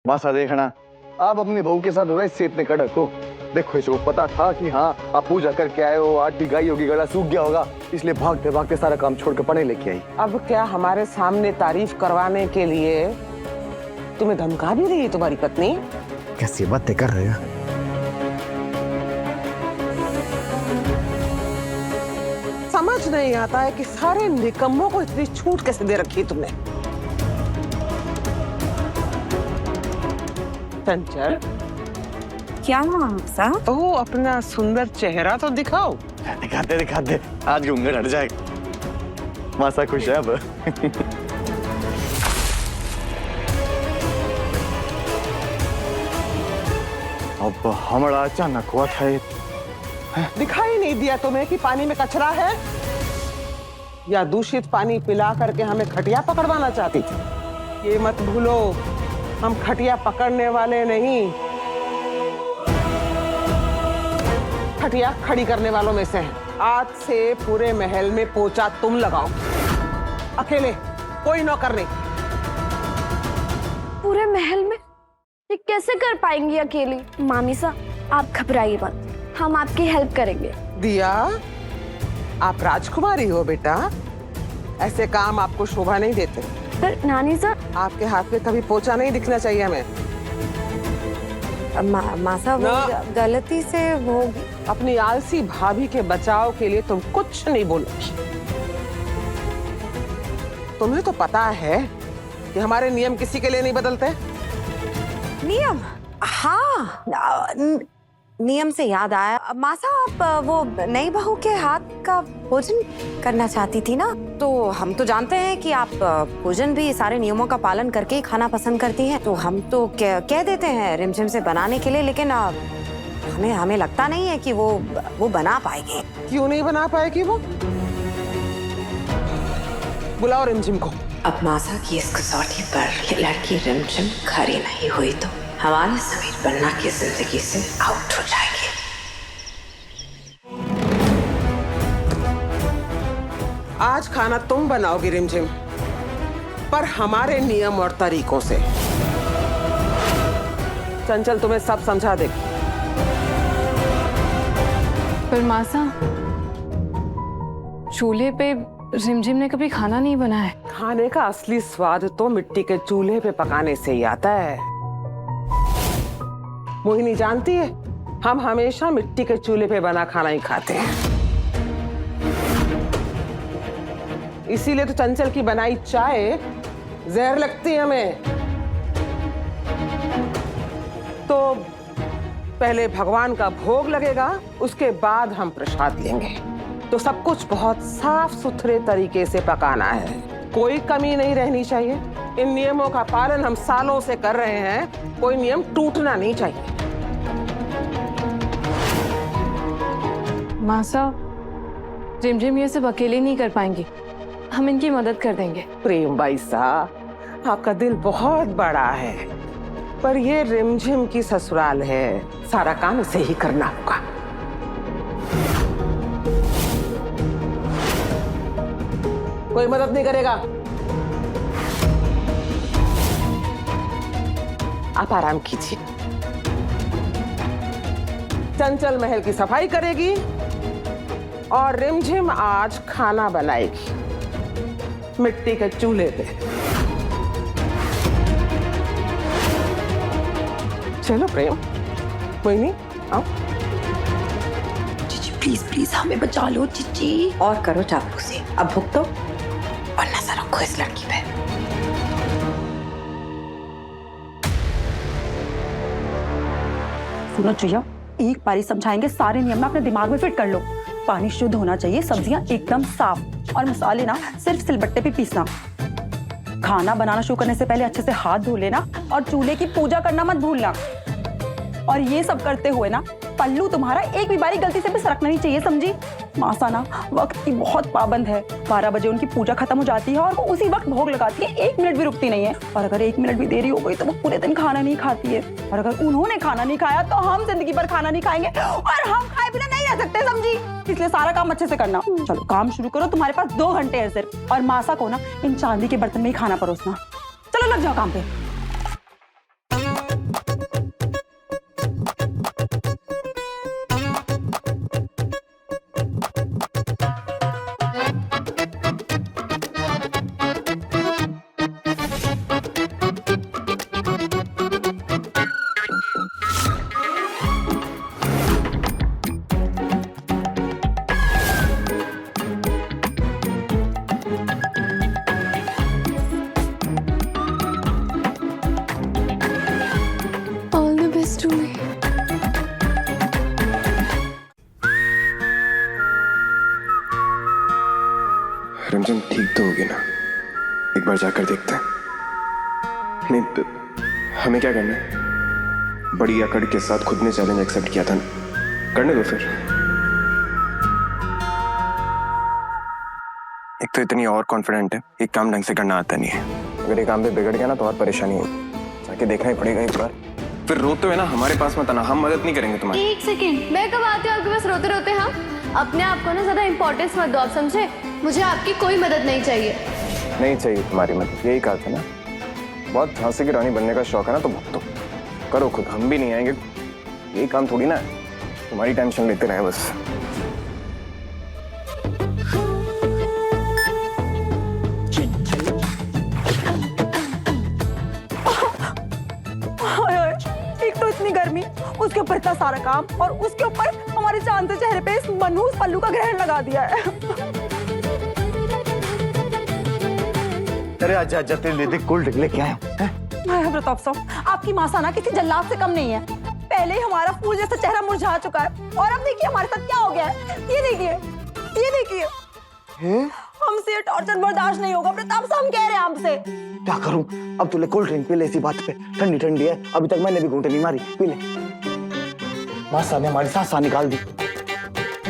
मासा देखना, आप अपनी बहू के साथ हो रहे इससे इतने कड़क हो। देखो इसको पता था कि हाँ आप पूजा करके आए हो, आटी गाई होगी, गला सूख गया होगा, इसलिए भागते भागते सारा काम छोड़ के पढ़े लेके आई। अब क्या हमारे सामने तारीफ करवाने के लिए तुम्हें धमका भी रही है तुम्हारी पत्नी? कैसी बातें कर रहे हो? समझ नहीं आता है कि सारे निकम्मों को इतनी छूट कैसे दे रखी तुमने। चंचल, क्या मासा? ओह अपना सुंदर चेहरा तो दिखाओ। दिखाते दिखाते आज घूंघट हट जाएगा। मासा खुश है अब। अब हमारा अचानक हुआ था ये। दिखाई नहीं दिया तुम्हें कि पानी में कचरा है? या दूषित पानी पिला करके हमें खटिया पकड़वाना चाहती थी? ये मत भूलो, हम खटिया पकड़ने वाले नहीं, खटिया खड़ी करने वालों में से हैं। आज से पूरे महल में पोछा तुम लगाओ, अकेले, कोई नौकर नहीं। पूरे महल में ये कैसे कर पाएंगी अकेली? मामी सा, आप घबराइए मत, हम आपकी हेल्प करेंगे। दिया, आप राजकुमारी हो बेटा, ऐसे काम आपको शोभा नहीं देते। पर नानी सा, आपके हाथ में कभी पोछा नहीं दिखना चाहिए हमें। मासा वो गलती से वो अपनी आलसी भाभी के बचाव के लिए तुम कुछ नहीं बोलोगी। तुम्हें तो पता है कि हमारे नियम किसी के लिए नहीं बदलते। नियम? हाँ, नियम से याद आया, मासा आप वो नई बहू के हाथ का भोजन करना चाहती थी ना? तो हम तो जानते हैं कि आप भोजन भी सारे नियमों का पालन करके ही खाना पसंद करती हैं, तो हम तो कह देते हैं रिमझिम से बनाने के लिए, लेकिन हमें लगता नहीं है कि वो बना पाएगी। क्यों नहीं बना पाएगी वो? बुलाओ रिमझिम को। अब मासा की इस कसौटी पर लड़की रिमझिम खरी नहीं हुई तो हमारे समीर बन्ना की जिंदगी से आउट हो जाएगी। आज खाना तुम बनाओगी रिमझिम, पर हमारे नियम और तरीकों से। चंचल तुम्हें सब समझा देगी। पर मासा, चूल्हे पे रिमझिम ने कभी खाना नहीं बनाया है। खाने का असली स्वाद तो मिट्टी के चूल्हे पे पकाने से ही आता है। मोहिनी जानती है, हम हमेशा मिट्टी के चूल्हे पे बना खाना ही खाते हैं। इसीलिए तो चंचल की बनाई चाय जहर लगती है हमें। तो पहले भगवान का भोग लगेगा, उसके बाद हम प्रसाद लेंगे। तो सब कुछ बहुत साफ सुथरे तरीके से पकाना है, कोई कमी नहीं रहनी चाहिए। इन नियमों का पालन हम सालों से कर रहे हैं, कोई नियम टूटना नहीं चाहिए। मासा, रिमझिम ये सब अकेले नहीं कर पाएंगी, हम इनकी मदद कर देंगे। प्रेम भाई सा, आपका दिल बहुत बड़ा है, पर ये रिमझिम की ससुराल है, सारा काम इसे ही करना होगा। कोई मदद नहीं करेगा। आप आराम कीजिए। चंचल महल की सफाई करेगी और रिमझिम आज खाना बनाएगी मिट्टी के चूल्हे पे। चलो प्रेम, मोहिनी आओ। चीची प्लीज प्लीज हमें बचा लो चीची। और करो चापलूसी, अब भुगतो और नजर रखो इस लड़की पे। सुनो चुया, एक बारी समझाएंगे, सारे नियम ना अपने दिमाग में फिट कर लो। पानी शुद्ध होना चाहिए, सब्जियां एकदम साफ, और मसाले ना सिर्फ सिलबट्टे पे पीसना। खाना बनाना शुरू करने से पहले अच्छे से हाथ धो लेना और चूल्हे की पूजा करना मत भूलना। और ये सब करते हुए ना पल्लू तुम्हारा एक भी बारी गलती से भी सरकना नहीं चाहिए, समझी? मासा ना वक्त की बहुत पाबंद है। 12 बजे उनकी पूजा खत्म हो जाती है और वो उसी वक्त भोग लगाती है, 1 मिनट भी रुकती नहीं है। और अगर 1 मिनट भी देरी हो गई तो वो पूरे दिन खाना नहीं खाती है। और अगर उन्होंने खाना नहीं खाया तो हम जिंदगी भर खाना नहीं खाएंगे, और हम खाए बिना नहीं रह सकते, समझी? इसलिए सारा काम अच्छे से करना। चलो काम शुरू करो, तुम्हारे पास 2 घंटे है सिर्फ। और मासा को ना इन चांदी के बर्तन में ही खाना परोसना। चलो लग जाओ काम पे। रिमझिम ठीक तो होगी ना? एक बार जाकर देखते हैं। नहीं तो हमें क्या करना है? बड़ी अकड़ के साथ खुद ने चैलेंज एक्सेप्ट किया था ना, करने दो फिर। एक तो इतनी और कॉन्फिडेंट है, एक काम ढंग से करना आता नहीं है। अगर ये काम पे बिगड़ गया ना तो और परेशानी होगी। जाके देखना ही पड़ेगा एक बार। फिर रोते हुए ना हमारे पास मत आना, हम मदद नहीं करेंगे तुम्हारी। एक सेकेंड, मैं कब आती हूँ आपके पास रोते रोते? हम अपने आप को ना ज्यादा इंपॉर्टेंस मत दो, आप समझे? मुझे आपकी कोई मदद नहीं चाहिए। नहीं चाहिए तुम्हारी मदद, यही कहा था ना। बहुत झांसी की रानी बनने का शौक है ना तो भुगतो, करो खुद, हम भी नहीं आएंगे। यही काम थोड़ी ना है, तुम्हारी टेंशन लेते रहे बस। एक तो इतनी गर्मी, उसके ऊपर इतना सारा काम, और उसके ऊपर हमारे चांद से चेहरे पे इस मनहूस पल्लू का ग्रहण लगा दिया है। अरे आजा आजा, तेरे लिए देख कोल्ड ड्रिंक लेके आया हूं। प्रताप साहब, आपकी मासा ना किसी जल्लाद से कम नहीं है। पहले ही हमारा फूल जैसा चेहरा मुरझा चुका है, और अब देखिए हमारे साथ क्या हो गया है। ये देखिए, ये देखिए। हमसे ये टॉर्चर बर्दाश्त नहीं होगा प्रताप साहब, हम कह रहे हैं आपसे। क्या करूं? अब तूने कोल्ड ड्रिंक पी ले, इसी बात पे। ठंडी ठंडी है, अभी तक मैंने भी घूंटे नहीं मारी, पी ले। मासा ने हमारी सांस निकाल दी।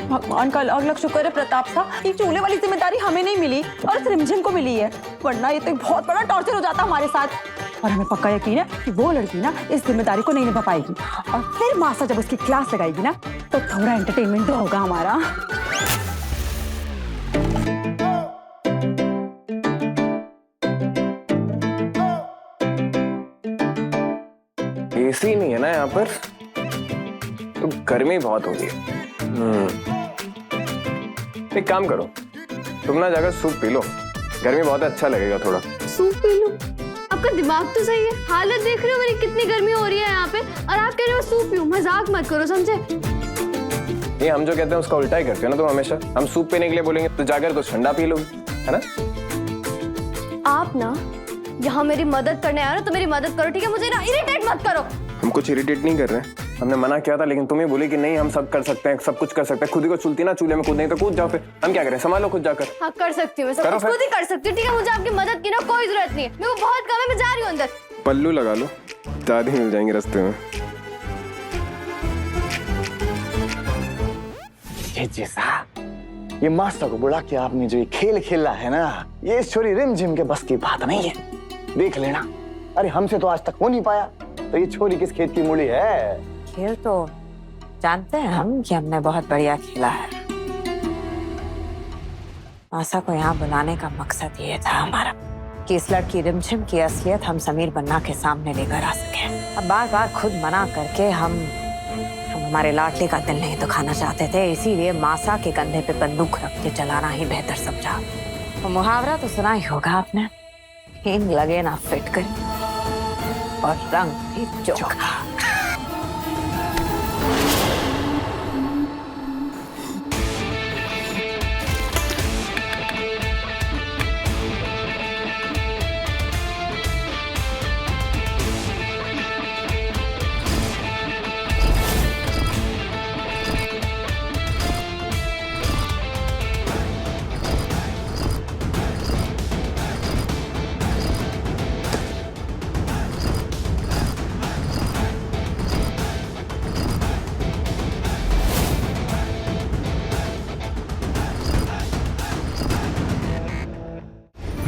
भगवान का अलग अलग शुक्र है प्रताप साहब, ये चूल्हे वाली जिम्मेदारी हमें नहीं मिली और इस रिमझिम को मिली है, वरना ये तो एक बहुत बड़ा टॉर्चर हो जाता हमारे साथ। और हमें पक्का यकीन है कि वो लड़की ना इस जिम्मेदारी को नहीं निभा पाएगी, और फिर मासा जब उसकी क्लास लगाएगी ना तो थोड़ा एंटरटेनमेंट तो होगा हमारा। एसी नहीं है ना यहाँ पर, तो गर्मी बहुत होगी। एक काम करो, तुम ना जाकर सूप पी लो, गर्मी बहुत अच्छा लगेगा थोड़ा। सूप पी लूं? आपका दिमाग तो सही है, हालत देख रहे हो मेरी, कितनी गर्मी हो रही है यहाँ पे, और आप कह रहे हो सूप पीऊं? मजाक मत करो, समझे? ये हम जो कहते हैं उसका उल्टा ही करते हो ना तुम हमेशा। हम सूप पीने के लिए बोलेंगे तो जाकर कुछ ठंडा पी लो, है ना? आप ना यहाँ मेरी मदद करने आए हो तो मेरी मदद करो, ठीक है? मुझे ना इरिटेट मत करो। हम कुछ इरिटेट नहीं कर रहे हैं, हमने मना किया था, लेकिन तुम्हें बोली कि नहीं हम सब कर सकते हैं, सब कुछ कर सकते हैं। खुद ही को चुलती ना चूल्हे में, कूद नहीं तो कूद जाओ, फिर हम क्या करें? संभालो खुद जाकर। हाँ कर सकती हूँ, मैं सब करो कुछ फिर। खुद ही कर सकती हूँ, ठीक है? मुझे आपकी मदद की ना कोई जरूरत नहीं है, मेरे को बहुत काम है, मैं जा रही हूँ अंदर। पल्लू लगा लो, दादी मिल जाएंगे रास्ते में। ये जैसा ये मास्टर को बुला के आपने जो ये खेल खेला है ना, ये छोरी रिमझिम के बस की बात नहीं है, देख लेना। अरे हमसे तो आज तक हो नहीं पाया, तो ये छोरी किस खेत की मूली है? खेल तो जानते हैं हम कि हमने बहुत बढ़िया खेला है। मासा को यहाँ बुलाने का मकसद ये था हमारा कि इस लड़की रिमझिम की असलियत हम समीर बन्ना के सामने लेकर आ सके। अब बार बार खुद मना करके हम हमारे लाडले का दिल नहीं दुखाना चाहते थे, इसीलिए मासा के कंधे पे बंदूक रख के चलाना ही बेहतर समझा। वो मुहावरा तो सुना ही होगा आपने, हींग लगे ना फिट कर, और रंग भी चोखा।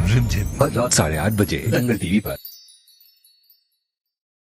रिमझिम रात 8:30 बजे दंगल टीवी पर।